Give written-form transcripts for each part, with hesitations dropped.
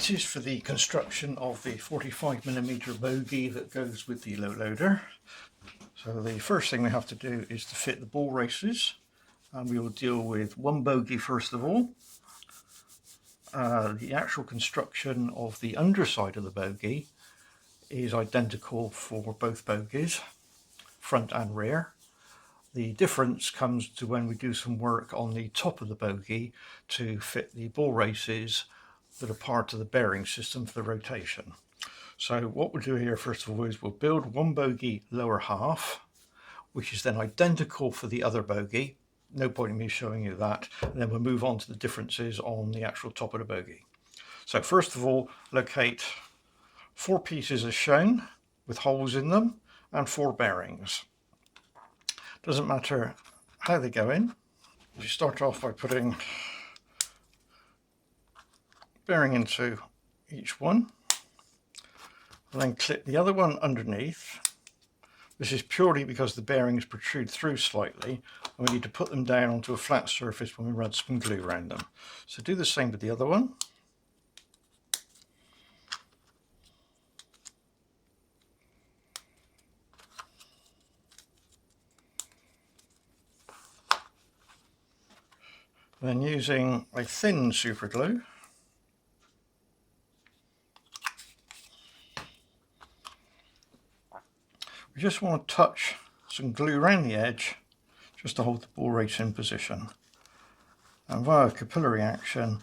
This is for the construction of the 45mm bogie that goes with the low loader. So the first thing we have to do is to fit the ball races, and we will deal with one bogie first of all. The actual construction of the underside of the bogie is identical for both bogies, front and rear. The difference comes to when we do some work on the top of the bogie to fit the ball races that are part of the bearing system for the rotation. So what we'll do here first of all is we'll build one bogie lower half, which is then identical for the other bogie. No point in me showing you that. And then we'll move on to the differences on the actual top of the bogie. So first of all, locate 4 pieces as shown with holes in them and 4 bearings. Doesn't matter how they go in. You start off by putting bearing into each one, and then clip the other one underneath. This is purely because the bearings protrude through slightly, and we need to put them down onto a flat surface when we run some glue around them. So do the same with the other one. Then using a thin super glue, we just want to touch some glue around the edge just to hold the ball race in position. And via capillary action,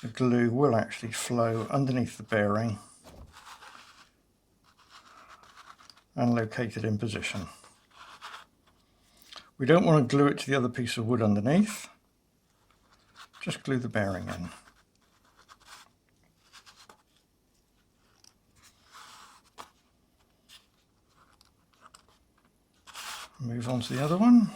the glue will actually flow underneath the bearing and locate it in position. We don't want to glue it to the other piece of wood underneath. Just glue the bearing in. Move on to the other one.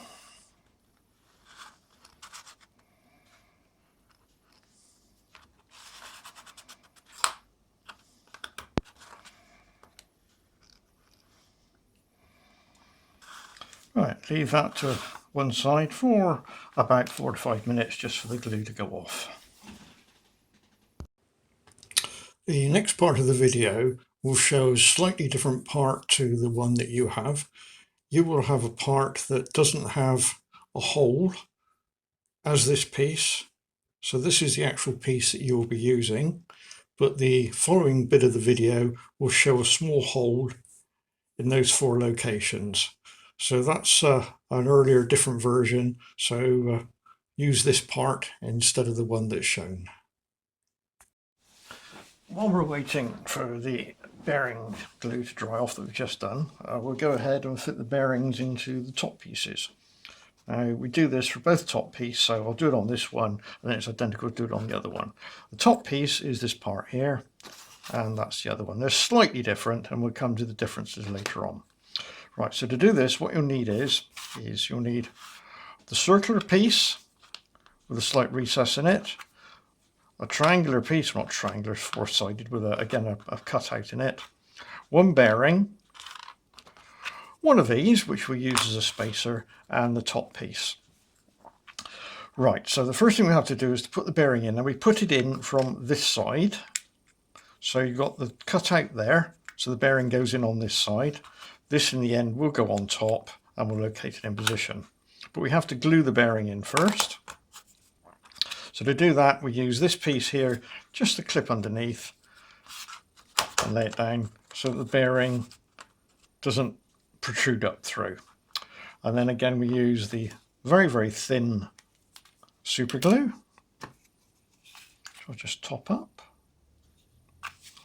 Right, leave that to one side for about 4 to 5 minutes just for the glue to go off. The next part of the video will show a slightly different part to the one that you have. You will have a part that doesn't have a hole as this piece. So this is the actual piece that you will be using, but the following bit of the video will show a small hole in those 4 locations. So that's an earlier different version, so use this part instead of the one that's shown. While we're waiting for the bearing glue to dry off that we've just done, we'll go ahead and fit the bearings into the top pieces. Now we do this for both top pieces, so I'll do it on this one and then it's identical to do it on the other one. The top piece is this part here, and that's the other one. They're slightly different and we'll come to the differences later on. Right, so to do this, what you'll need is you'll need the circular piece with a slight recess in it, a triangular piece, not triangular, 4-sided with again a cutout in it, 1 bearing, 1 of these which we use as a spacer, and the top piece. Right, so the first thing we have to do is to put the bearing in, and we put it in from this side. So you've got the cutout there, so the bearing goes in on this side. This in the end will go on top and we'll locate it in position. But we have to glue the bearing in first. So to do that, we use this piece here just to clip underneath and lay it down so that the bearing doesn't protrude up through. And then again, we use the very, very thin super glue, which I'll just top up.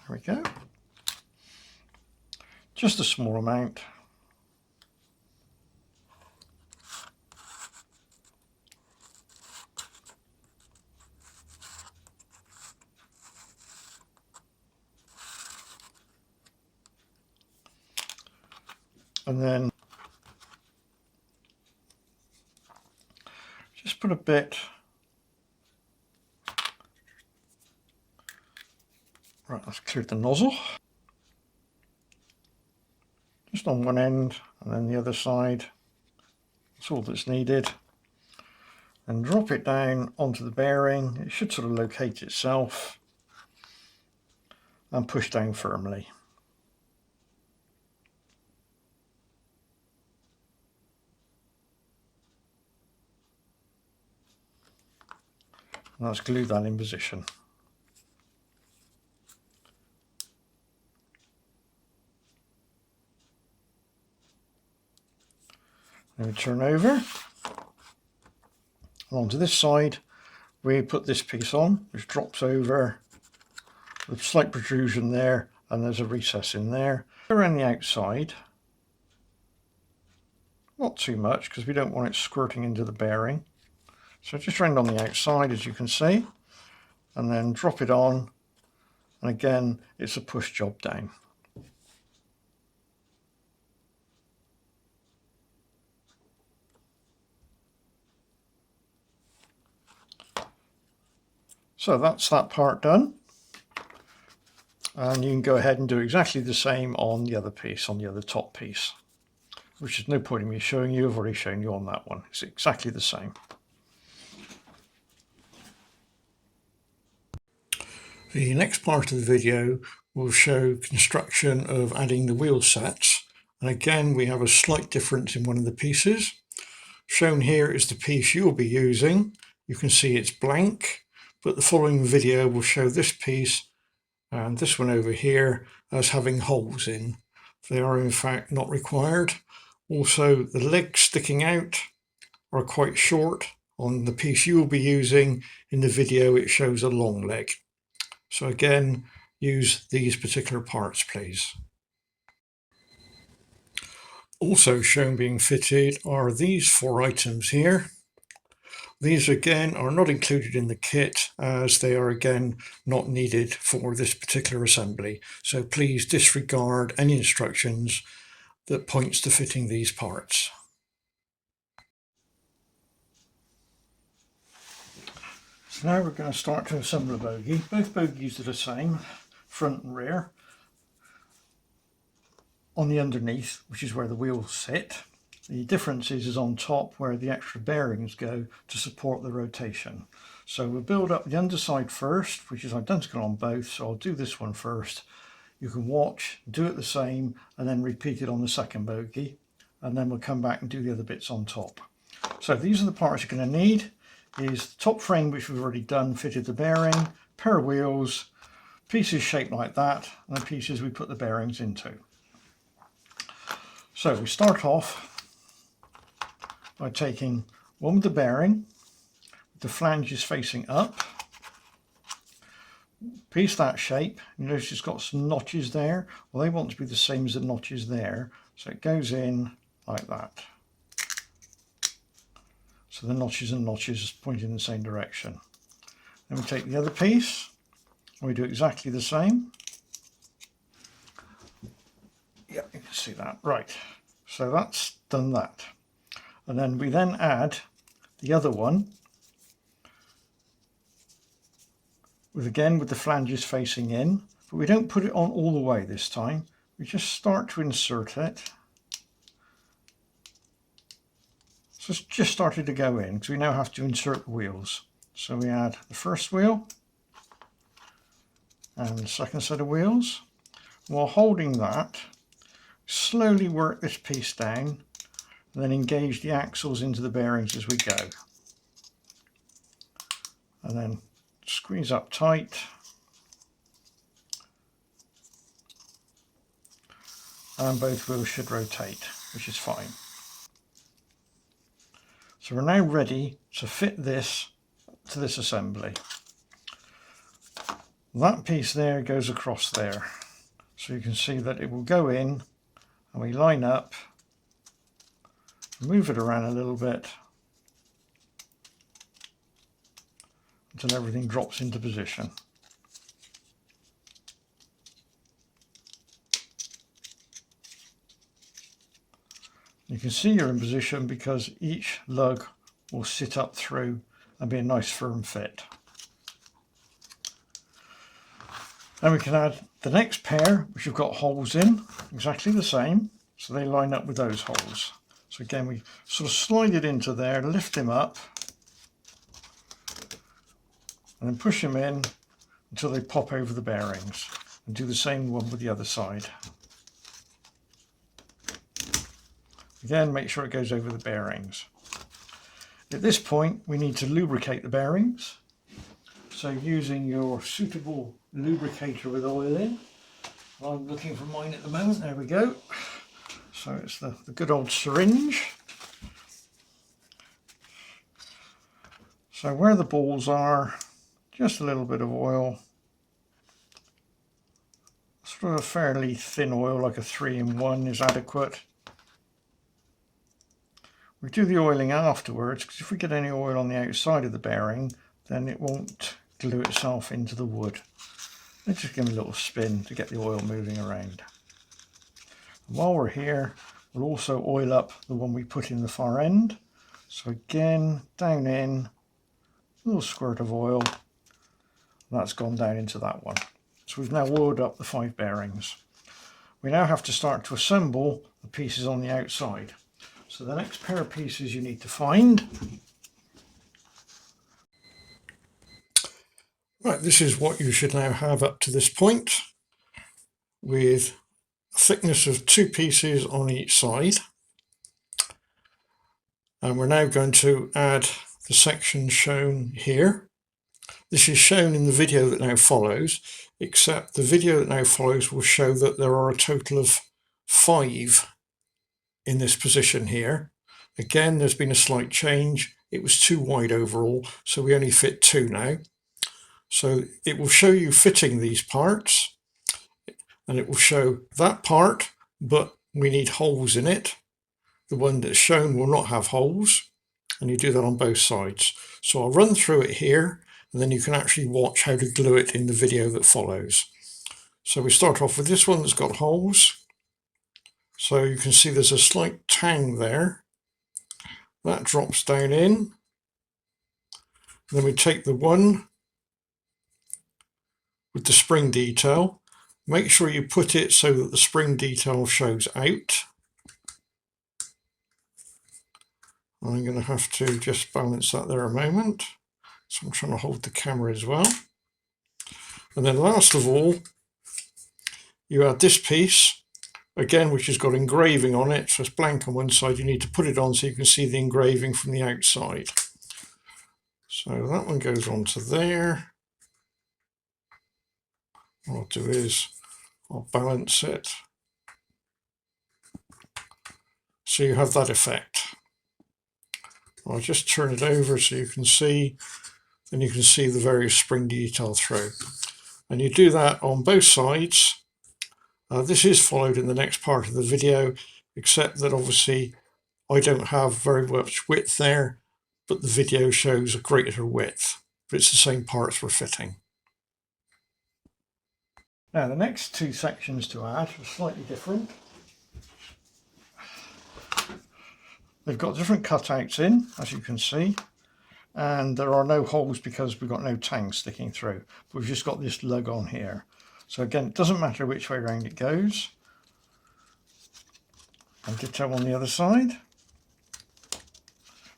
There we go. Just a small amount. And then just put a bit, right, let's clear the nozzle. Just on one end and then the other side. That's all that's needed. And drop it down onto the bearing. It should sort of locate itself. and push down firmly. And let's glue that in position. Then we turn over, and onto this side we put this piece on, which drops over with slight protrusion there, and there's a recess in there. Around the outside, not too much because we don't want it squirting into the bearing. So just round on the outside, as you can see, and then drop it on, and again it's a push job down. So that's that part done, and you can go ahead and do exactly the same on the other piece, on the other top piece, which is no point in me showing you. I've already shown you on that one. It's exactly the same. The next part of the video will show construction of adding the wheel sets, and again we have a slight difference in one of the pieces. Shown here is the piece you'll be using. You can see it's blank, but the following video will show this piece and this one over here as having holes in. They are in fact not required. Also, the legs sticking out are quite short. On the piece you will be using in the video, it shows a long leg. So again, use these particular parts, please. Also shown being fitted are these 4 items here. These again are not included in the kit, as they are again not needed for this particular assembly. So please disregard any instructions that points to fitting these parts. So now we're going to start to assemble a bogie. Both bogies are the same, front and rear. On the underneath, which is where the wheels sit, the difference is on top where the extra bearings go to support the rotation. So we'll build up the underside first, which is identical on both, so I'll do this one first. You can watch, do it the same, and then repeat it on the second bogie, and then we'll come back and do the other bits on top. So these are the parts you're going to need. Is the top frame, which we've already done, fitted the bearing, pair of wheels, pieces shaped like that, and the pieces we put the bearings into. So we start off by taking one with the bearing, with the flanges facing up, piece that shape. You notice it's got some notches there. Well, they want to be the same as the notches there, so it goes in like that. So the notches and notches point in the same direction. Then we take the other piece and we do exactly the same. Yeah, you can see that. Right, so that's done that. And then we then add the other one with the flanges facing in, but we don't put it on all the way this time. We just start to insert it. So it's just started to go in because we now have to insert the wheels. So we add the first wheel and the second set of wheels. While holding that, slowly work this piece down and then engage the axles into the bearings as we go. And then squeeze up tight. And both wheels should rotate, which is fine. So we're now ready to fit this to this assembly. That piece there goes across there. So you can see that it will go in and we line up, move it around a little bit until everything drops into position. You can see you're in position because each lug will sit up through and be a nice firm fit. Then we can add the next pair, which have got holes in, exactly the same, so they line up with those holes. So again, we sort of slide it into there, lift them up, and then push them in until they pop over the bearings. and do the same one with the other side. Again, make sure it goes over the bearings. At this point, we need to lubricate the bearings. So using your suitable lubricator with oil in. I'm looking for mine at the moment. There we go. So it's the good old syringe. So where the balls are, just a little bit of oil. Sort of a fairly thin oil, like a 3-in-1 is adequate. We do the oiling afterwards, because if we get any oil on the outside of the bearing, then it won't glue itself into the wood. Let's just give it a little spin to get the oil moving around. And while we're here, we'll also oil up the one we put in the far end. So again, down in, a little squirt of oil. That's gone down into that one. So we've now oiled up the 5 bearings. We now have to start to assemble the pieces on the outside. So the next pair of pieces you need to find. Right, this is what you should now have up to this point, with a thickness of 2 pieces on each side. And we're now going to add the section shown here. This is shown in the video that now follows, except the video that now follows will show that there are a total of 5 in this position here. Again, there's been a slight change. It was too wide overall, so we only fit 2 now. So it will show you fitting these parts, and it will show that part, but we need holes in it. The one that's shown will not have holes, and you do that on both sides. So I'll run through it here, and then you can actually watch how to glue it in the video that follows. So we start off with this one that's got holes. So you can see there's a slight tang there. That drops down in. Then we take the one with the spring detail. Make sure you put it so that the spring detail shows out. I'm going to have to just balance that there a moment. So I'm trying to hold the camera as well. And then last of all, you add this piece, again, which has got engraving on it. So it's blank on one side. You need to put it on so you can see the engraving from the outside. So that one goes onto there. What I'll do is I'll balance it. So you have that effect. I'll just turn it over so you can see, and you can see the various spring detail through. And you do that on both sides. This is followed in the next part of the video, except that obviously I don't have very much width there, but the video shows a greater width, but it's the same parts we're fitting. Now the next 2 sections to add are slightly different. They've got different cutouts in, as you can see, and there are no holes because we've got no tangs sticking through. But we've just got this lug on here. So again, it doesn't matter which way around it goes. And ditto on the other side.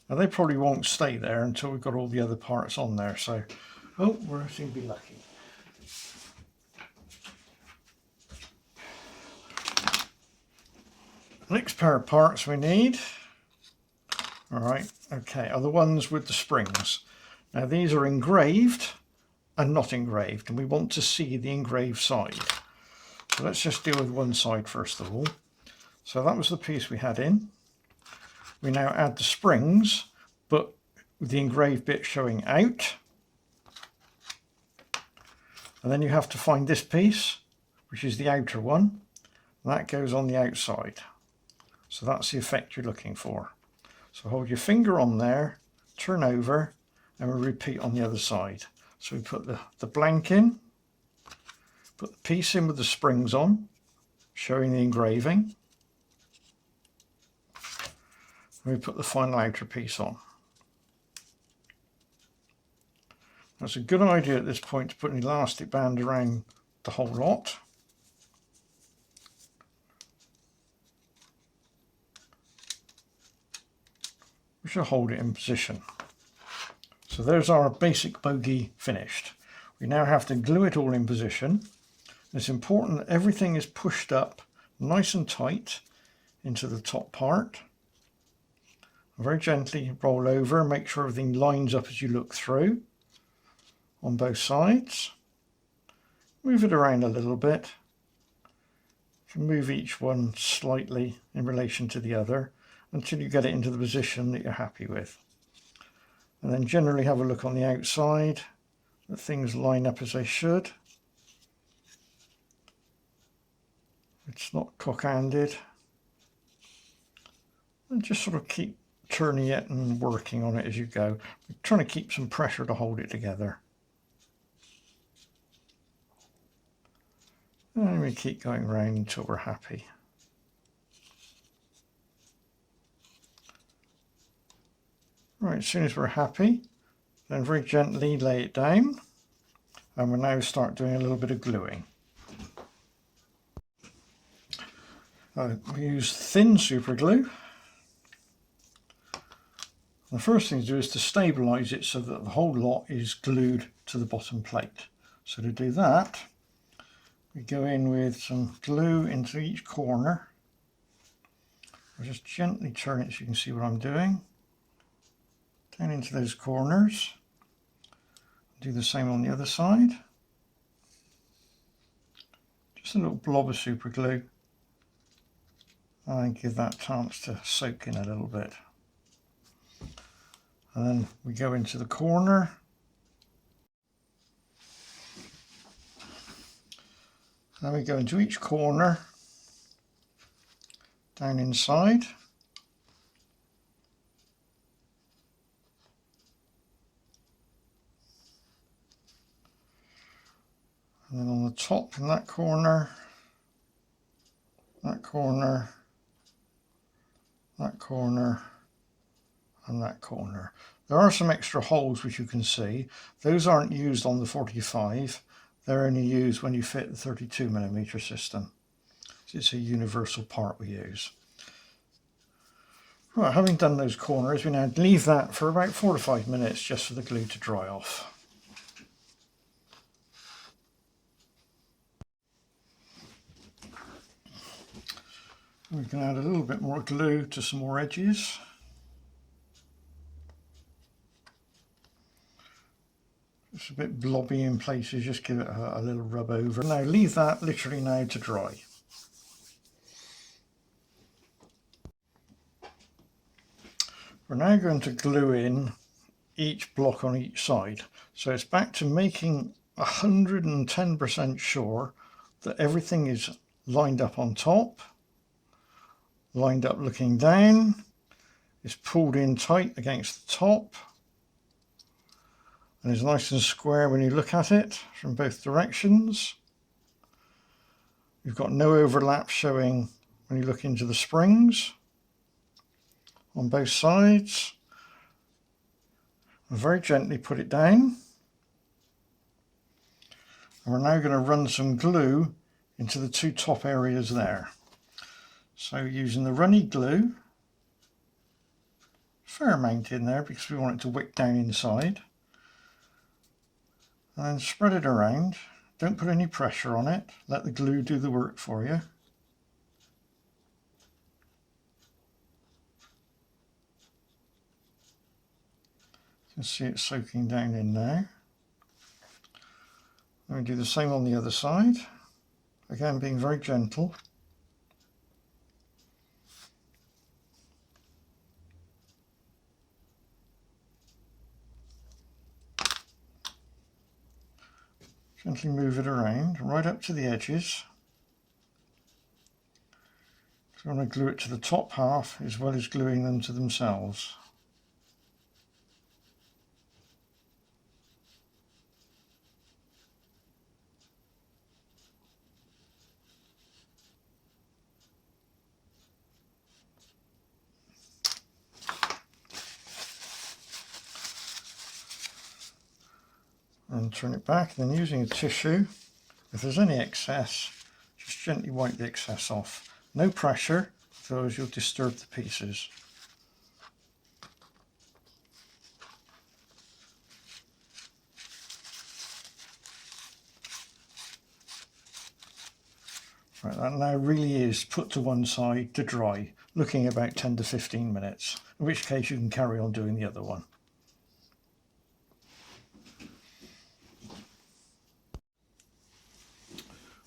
Now they probably won't stay there until we've got all the other parts on there. So, oh, we're going to be lucky. Next pair of parts we need, alright, okay, are the ones with the springs. Now these are engraved and not engraved, and we want to see the engraved side. So let's just deal with one side first of all. So that was the piece we had in. We now add the springs, but with the engraved bit showing out. And then you have to find this piece, which is the outer one. That goes on the outside. So that's the effect you're looking for. So hold your finger on there, turn over, and we'll repeat on the other side. So we put the blank in, put the piece in with the springs on, showing the engraving. And we put the final outer piece on. That's a good idea at this point to put an elastic band around the whole lot. We shall hold it in position. So there's our basic bogie finished. We now have to glue it all in position. It's important that everything is pushed up nice and tight into the top part. Very gently roll over and make sure everything lines up as you look through on both sides. Move it around a little bit. You can move each one slightly in relation to the other until you get it into the position that you're happy with. And then generally have a look on the outside that things line up as they should. It's not cock-handed. And just sort of keep turning it and working on it as you go. We're trying to keep some pressure to hold it together. And we keep going round until we're happy. Right, as soon as we're happy, then very gently lay it down, and we'll now start doing a little bit of gluing. We use thin super glue. The first thing to do is to stabilise it so that the whole lot is glued to the bottom plate. So to do that, we go in with some glue into each corner. I'll just gently turn it so you can see what I'm doing. Down into those corners. Do the same on the other side. Just a little blob of super glue. And give that a chance to soak in a little bit. And then we go into the corner. Then we go into each corner, down inside. And then on the top in that corner, that corner, that corner, and that corner. There are some extra holes which you can see. Those aren't used on the 45. They're only used when you fit the 32mm system. It's a universal part we use. Right, having done those corners, we now leave that for about 4 to 5 minutes just for the glue to dry off. We can add a little bit more glue to some more edges. It's a bit blobby in places, just give it a little rub over. Now leave that literally now to dry. We're now going to glue in each block on each side. So it's back to making 110% sure that everything is lined up on top, lined up looking down, is pulled in tight against the top, and is nice and square when you look at it from both directions. You've got no overlap showing when you look into the springs on both sides. And very gently put it down. And we're now going to run some glue into the two top areas there. So using the runny glue, fair amount in there because we want it to wick down inside. And then spread it around. Don't put any pressure on it. Let the glue do the work for you. You can see it soaking down in now. And we do the same on the other side. Again, being very gentle. Gently move it around, right up to the edges. So I want to glue it to the top half as well as gluing them to themselves. And turn it back, and then using a tissue, if there's any excess, just gently wipe the excess off. No pressure, otherwise you'll disturb the pieces. Right, that now really is put to one side to dry, looking about 10 to 15 minutes, in which case you can carry on doing the other one.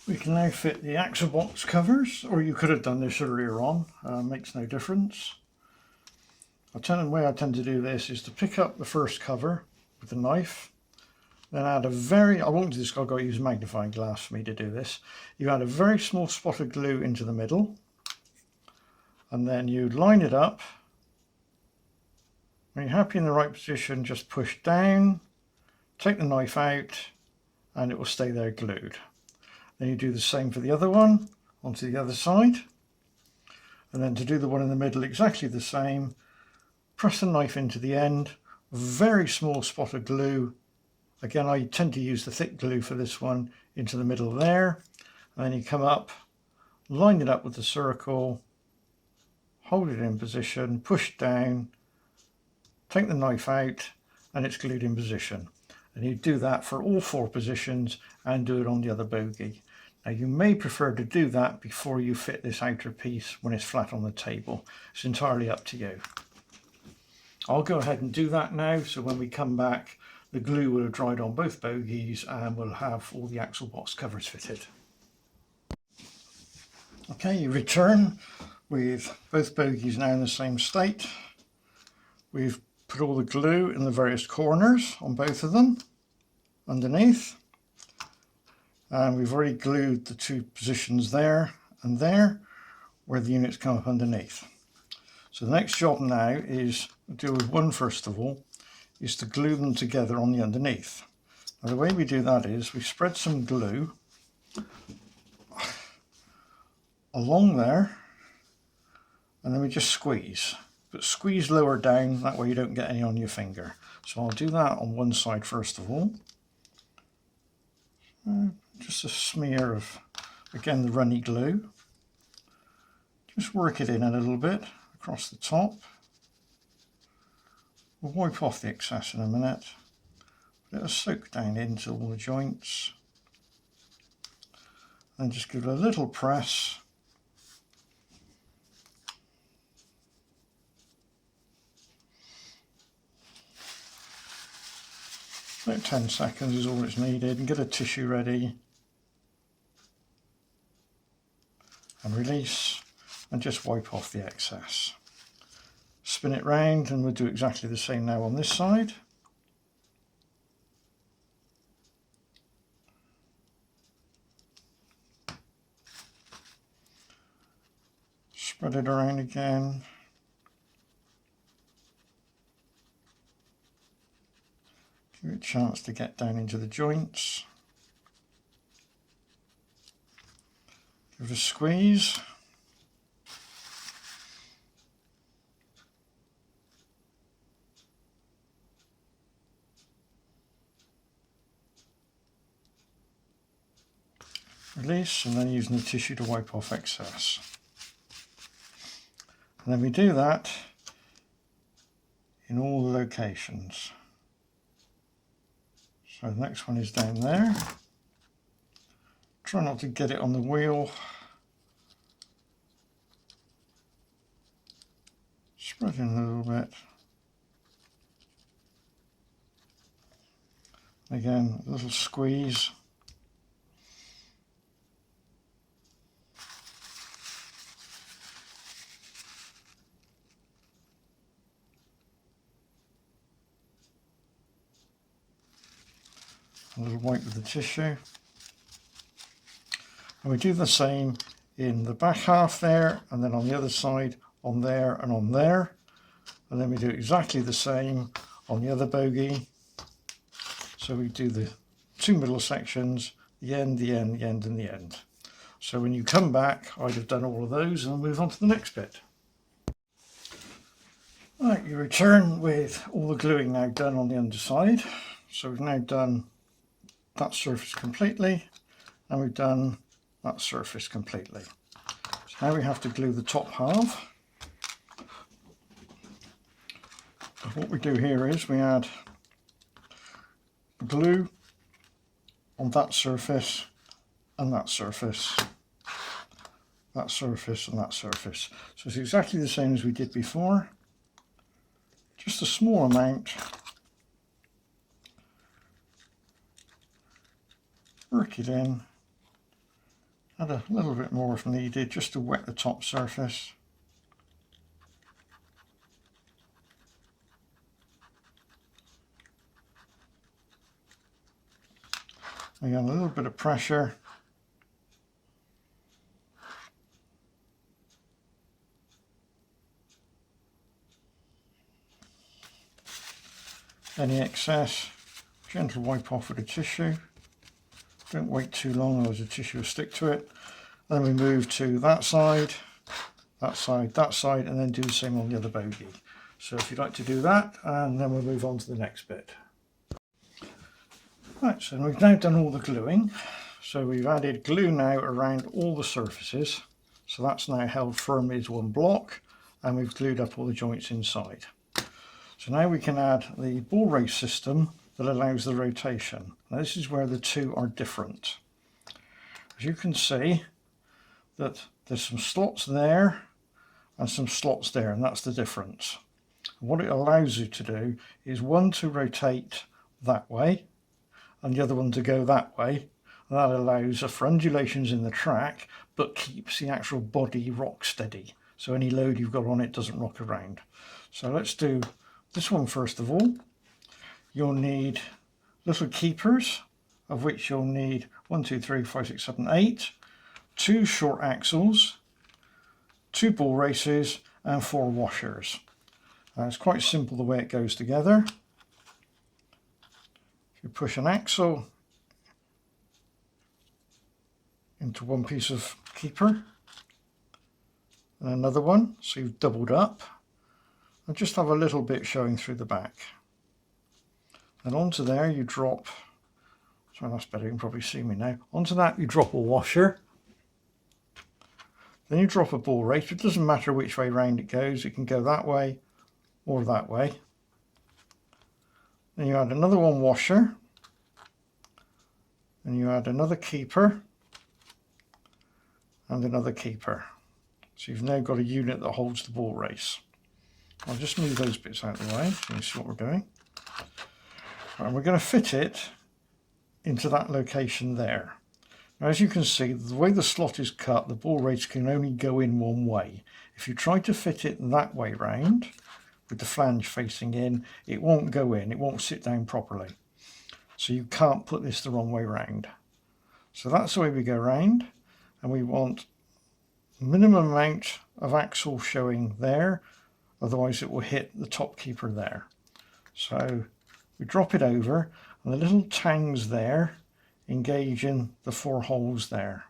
We can now fit the axle box covers, or you could have done this earlier on, makes no difference. The way I tend to do this is to pick up the first cover with a knife, then add I won't do this, I've got to use a magnifying glass for me to do this. You add a very small spot of glue into the middle, and then you line it up. When you're happy in the right position, just push down, take the knife out, and it will stay there glued. Then you do the same for the other one, onto the other side. And then to do the one in the middle, exactly the same. Press the knife into the end, very small spot of glue. Again, I tend to use the thick glue for this one, into the middle there. And then you come up, line it up with the circle, hold it in position, push down, take the knife out, and it's glued in position. And you do that for all 4 positions and do it on the other bogie. Now you may prefer to do that before you fit this outer piece when it's flat on the table. It's entirely up to you. I'll go ahead and do that now, so when we come back the glue will have dried on both bogies and we'll have all the axle box covers fitted. Okay, you return with both bogies now in the same state. We've put all the glue in the various corners on both of them underneath, and we've already glued the 2 positions there and there where the units come up underneath. So the next job now is to deal with one first of all, is to glue them together on the underneath. Now the way we do that is we spread some glue along there and then we just squeeze, but squeeze lower down, that way you don't get any on your finger. So I'll do that on one side first of all. Just a smear of, again, the runny glue. Just work it in a little bit across the top. We'll wipe off the excess in a minute. Let it soak down into all the joints. Then just give it a little press. About 10 seconds is all it's needed, and get a tissue ready. And release, and just wipe off the excess. Spin it round, and we'll do exactly the same now on this side. Spread it around again. Give it a chance to get down into the joints. Give it a squeeze. Release, and then using the tissue to wipe off excess. And then we do that in all the locations. So the next one is down there. Try not to get it on the wheel. Spread in a little bit. Again, a little squeeze. A little wipe with the tissue. And we do the same in the back half there, and then on the other side, on there and on there. And then we do exactly the same on the other bogie. So we do the 2 middle sections, the end, the end, the end, and the end. So when you come back, I'd have done all of those, and I'll move on to the next bit. Right, you return with all the gluing now done on the underside. So we've now done that surface completely, and we've done that surface completely. So now we have to glue the top half. And what we do here is we add glue on that surface and that surface, that surface and that surface. So it's exactly the same as we did before, just a small amount. Work it in, add a little bit more if needed just to wet the top surface. Again, a little bit of pressure. Any excess, gentle wipe off with a tissue. Don't wait too long, otherwise the tissue will stick to it. Then we move to that side, that side, that side, and then do the same on the other bogie. So if you'd like to do that, and then we'll move on to the next bit. Right, so we've now done all the gluing. So we've added glue now around all the surfaces. So that's now held firmly as one block, and we've glued up all the joints inside. So now we can add the ball race system that allows the rotation. Now this is where the two are different. As you can see, that there's some slots there and some slots there, and that's the difference. And what it allows you to do is one to rotate that way and the other one to go that way, and that allows for undulations in the track but keeps the actual body rock steady, so any load you've got on it doesn't rock around. So let's do this one first of all. You'll need little keepers, of which you'll need 1, 2, 3, 4, 5, 6, 7, 8, 2 short axles, 2 ball races and 4 washers. It's quite simple the way it goes together. If you push an axle into one piece of keeper and another one, so you've doubled up, and just have a little bit showing through the back. And onto there you drop, sorry that's better, you can probably see me now, onto that you drop a washer, then you drop a ball race. It doesn't matter which way round it goes, it can go that way or that way. Then you add another one washer, and you add another keeper and another keeper. So you've now got a unit that holds the ball race. I'll just move those bits out of the way so you can see what we're doing. And we're going to fit it into that location there. Now, as you can see, the way the slot is cut, the ball race can only go in one way. If you try to fit it that way round, with the flange facing in, it won't go in, it won't sit down properly. So you can't put this the wrong way round. So that's the way we go round, and we want minimum amount of axle showing there, otherwise it will hit the top keeper there. So we drop it over, and the little tangs there engage in the 4 holes there.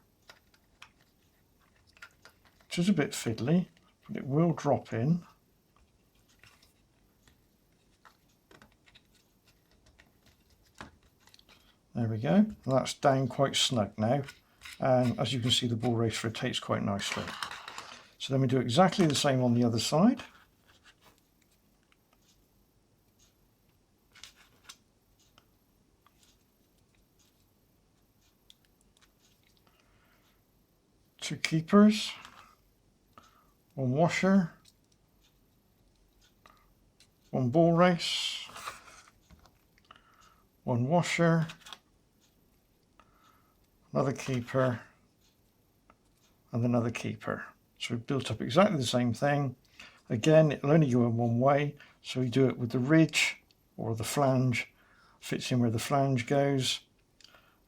Which is a bit fiddly, but it will drop in. There we go, and that's down quite snug now, and as you can see the ball race rotates quite nicely. So then we do exactly the same on the other side. Two keepers, one washer, one ball race, one washer, another keeper and another keeper. So we've built up exactly the same thing. Again, it'll only go in one way, so we do it with the ridge or the flange, fits in where the flange goes.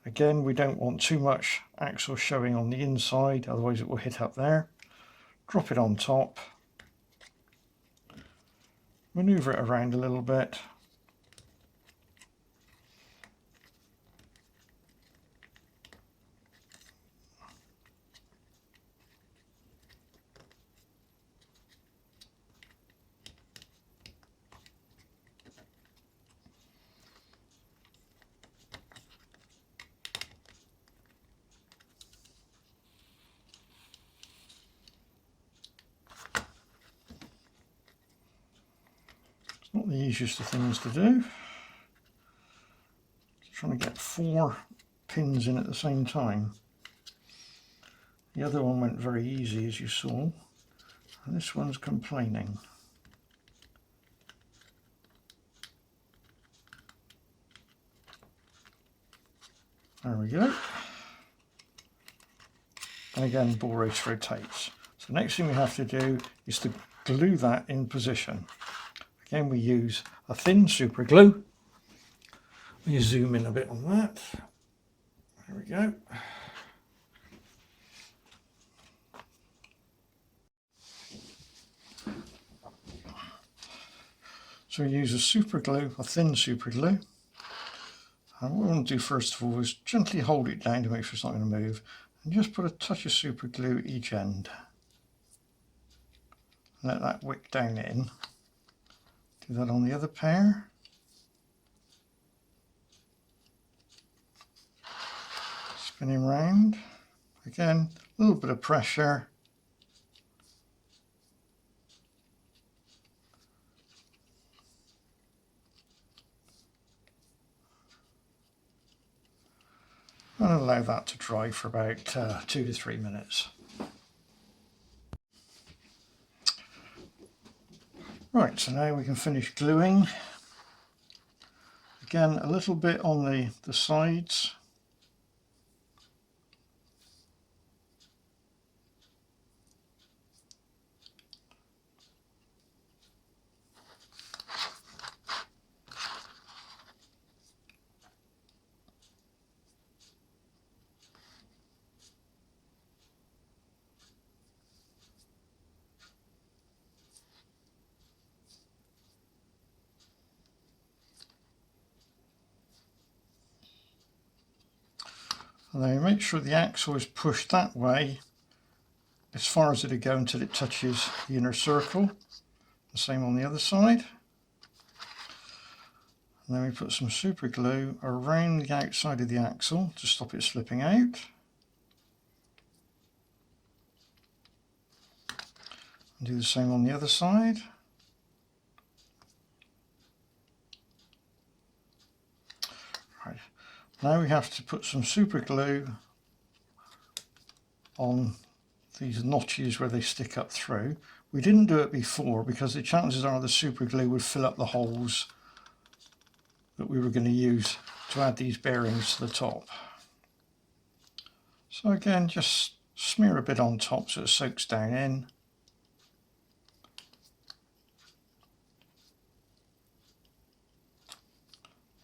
Again, we don't want too much axle showing on the inside, otherwise it will hit up there. Drop it on top, maneuver it around a little bit. Not the easiest of things to do. Just trying to get 4 pins in at the same time. The other one went very easy, as you saw, and this one's complaining. There we go. And again, ball race rotates. So the next thing we have to do is to glue that in position. Again, we use a thin super glue. We zoom in a bit on that. There we go. So we use a super glue, a thin super glue. And what we want to do first of all is gently hold it down to make sure it's not going to move, and just put a touch of super glue at each end. Let that wick down in. Do that on the other pair. Spinning round. Again, a little bit of pressure. And allow that to dry for about 2 to 3 minutes. Right, so now we can finish gluing. Again, a little bit on the sides. And then make sure the axle is pushed that way as far as it'll go until it touches the inner circle. The same on the other side. And then we put some super glue around the outside of the axle to stop it slipping out. And do the same on the other side. Right. Now we have to put some super glue on these notches where they stick up through. We didn't do it before because the chances are the super glue would fill up the holes that we were going to use to add these bearings to the top. So again, just smear a bit on top so it soaks down in.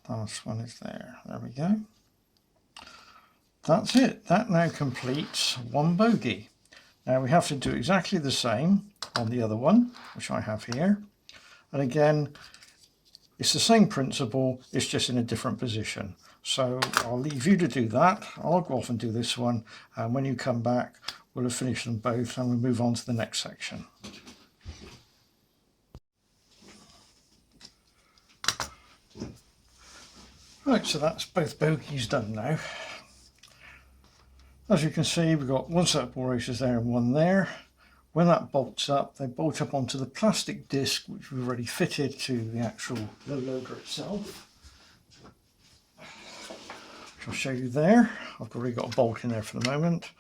Last one is there. There we go. That's it. That now completes one bogie. Now we have to do exactly the same on the other one, which I have here. And again, it's the same principle, it's just in a different position. So I'll leave you to do that. I'll go off and do this one. And when you come back, we'll have finished them both and we'll move on to the next section. Right, so that's both bogies done now. As you can see, we've got one set of ball races there and one there. When that bolts up, they bolt up onto the plastic disc which we've already fitted to the actual low loader itself. Which I'll show you there. I've already got a bolt in there for the moment.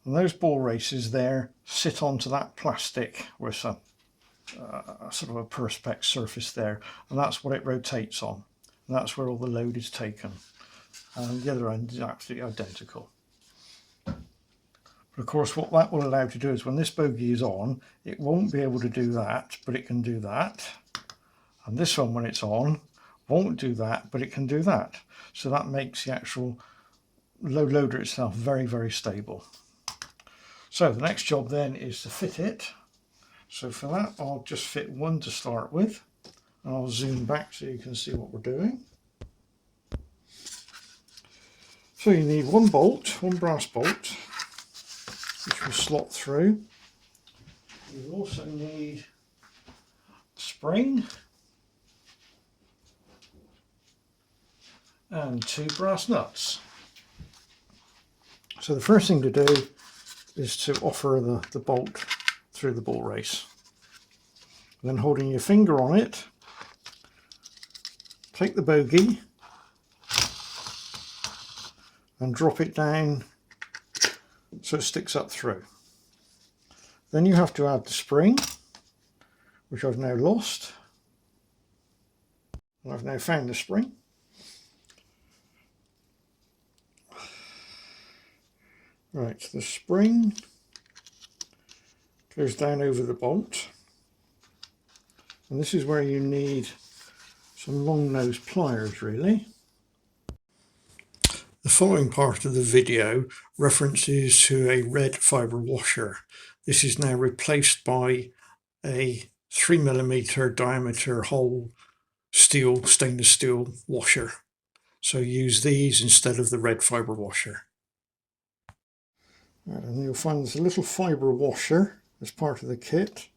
And those ball races there sit onto that plastic with a sort of a perspex surface there, and that's what it rotates on. And that's where all the load is taken. And the other end is absolutely identical. But of course, what that will allow to do is when this bogie is on, it won't be able to do that, but it can do that. And this one, when it's on, won't do that, but it can do that. So that makes the actual low loader itself very, very stable. So the next job then is to fit it. So for that, I'll just fit one to start with. And I'll zoom back so you can see what we're doing. So you need one bolt, one brass bolt, which will slot through. You also need spring and 2 brass nuts. So the first thing to do is to offer the bolt through the ball race. Then holding your finger on it, take the bogie and drop it down so it sticks up through. Then you have to add the spring, which I've now lost. And I've now found the spring. Right, the spring goes down over the bolt. And this is where you need some long nose pliers really. The following part of the video references to a red fibre washer. This is now replaced by a 3mm diameter hole stainless steel washer. So use these instead of the red fibre washer. And you'll find there's a little fibre washer as part of the kit.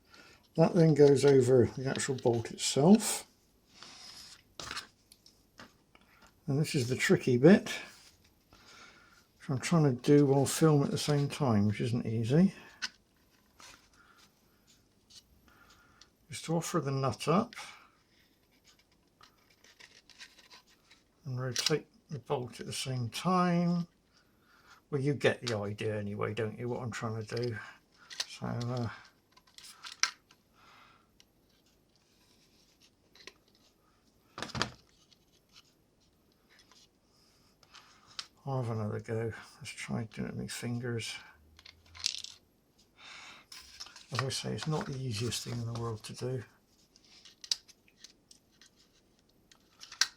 That then goes over the actual bolt itself. And this is the tricky bit, which I'm trying to do while film at the same time, which isn't easy. Just to offer the nut up and rotate the bolt at the same time. Well, you get the idea anyway, don't you, what I'm trying to do. So I'll have another go. Let's try doing it with my fingers. As I say, it's not the easiest thing in the world to do.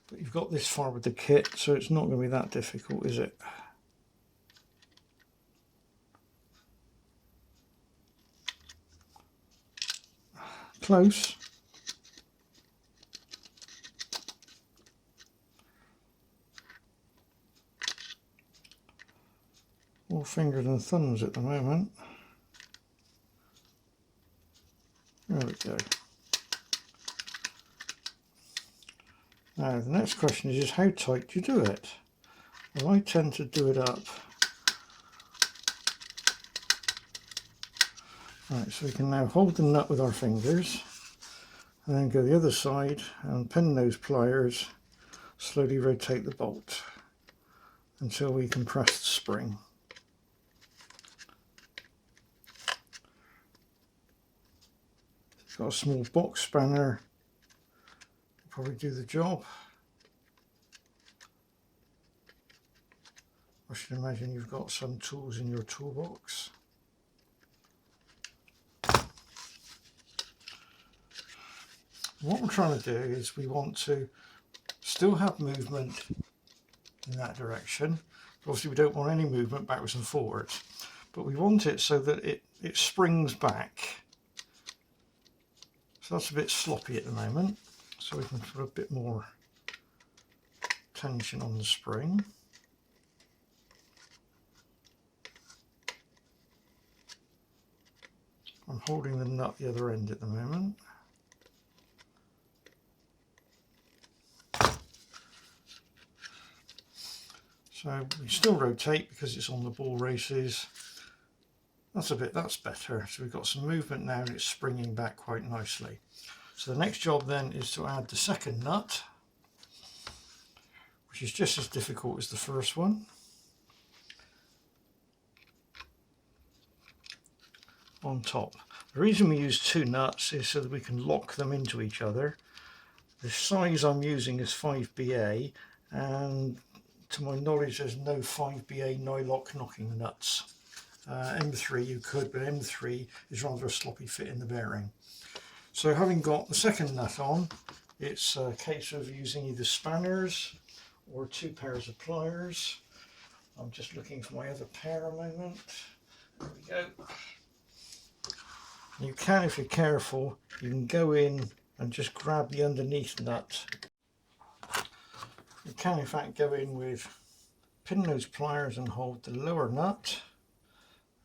But you've got this far with the kit, so it's not going to be that difficult, is it? Close. All fingers and thumbs at the moment. There we go. Now the next question is how tight do you do it? Well, I tend to do it up. Right, so we can now hold the nut with our fingers and then go the other side and pin those pliers, slowly rotate the bolt until we can press the spring. Got a small box spanner, probably do the job. I should imagine you've got some tools in your toolbox. What we're trying to do is we want to still have movement in that direction. Obviously we don't want any movement backwards and forwards, but we want it so that it springs back. So that's a bit sloppy at the moment, so we can put a bit more tension on the spring. I'm holding the nut the other end at the moment. So we still rotate because it's on the ball races. That's better. So we've got some movement now and it's springing back quite nicely. So the next job then is to add the second nut, which is just as difficult as the first one. On top. The reason we use two nuts is so that we can lock them into each other. The size I'm using is 5BA, and to my knowledge there's no 5BA nylock knocking nuts. M3 you could, but M3 is rather a sloppy fit in the bearing. So having got the second nut on, it's a case of using either spanners or two pairs of pliers. I'm just looking for my other pair a moment. There we go. You can, if you're careful, you can go in and just grab the underneath nut. You can in fact go in with pin those pliers and hold the lower nut,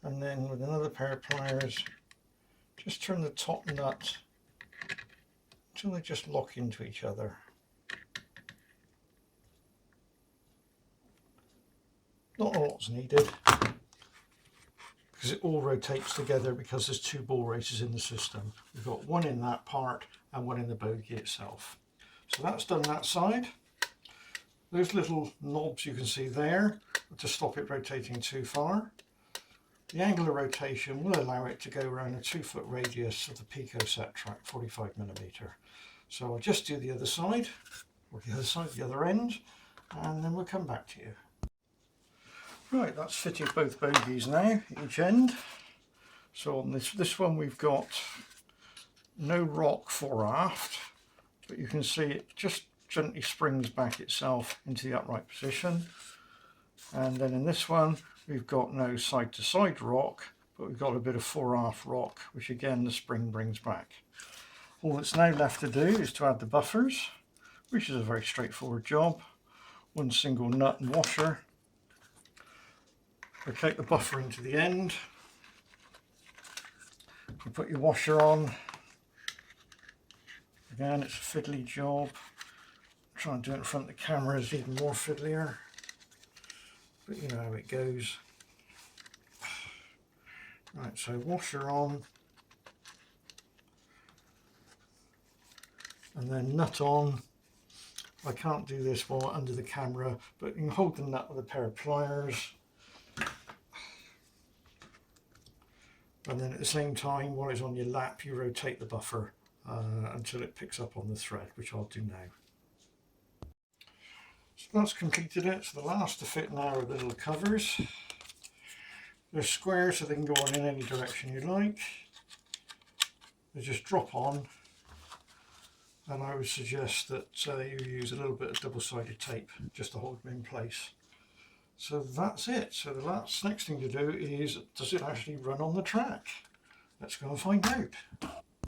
and then with another pair of pliers just turn the top nut until they just lock into each other. Not a lot's needed because it all rotates together because there's two ball races in the system. We've got one in that part and one in the bogie itself. So that's done that side. Those little knobs you can see there to stop it rotating too far. The angular rotation will allow it to go around a 2-foot radius of the Pico set track, 45mm. So I'll just do the other side, or the other side, the other end, and then we'll come back to you. Right, that's fitting both bogies now, each end. So on this one we've got no rock fore aft, but you can see it just gently springs back itself into the upright position. And then in this one we've got no side to side rock, but we've got a bit of fore aft rock, which again the spring brings back. All that's now left to do is to add the buffers, which is a very straightforward job. One single nut and washer. Locate the buffer into the end. You put your washer on. Again, it's a fiddly job. Try and do it in front of the camera is even more fiddlier. But you know how it goes. Right, so washer on. And then nut on. I can't do this while under the camera, but you can hold the nut with a pair of pliers. And then at the same time, while it's on your lap, you rotate the buffer until it picks up on the thread, which I'll do now. So that's completed it. So the last to fit now are the little covers. They're square so they can go on in any direction you like. They just drop on, and I would suggest that you use a little bit of double-sided tape just to hold them in place. So that's it. So the next thing to do is, does it actually run on the track? Let's go and find out.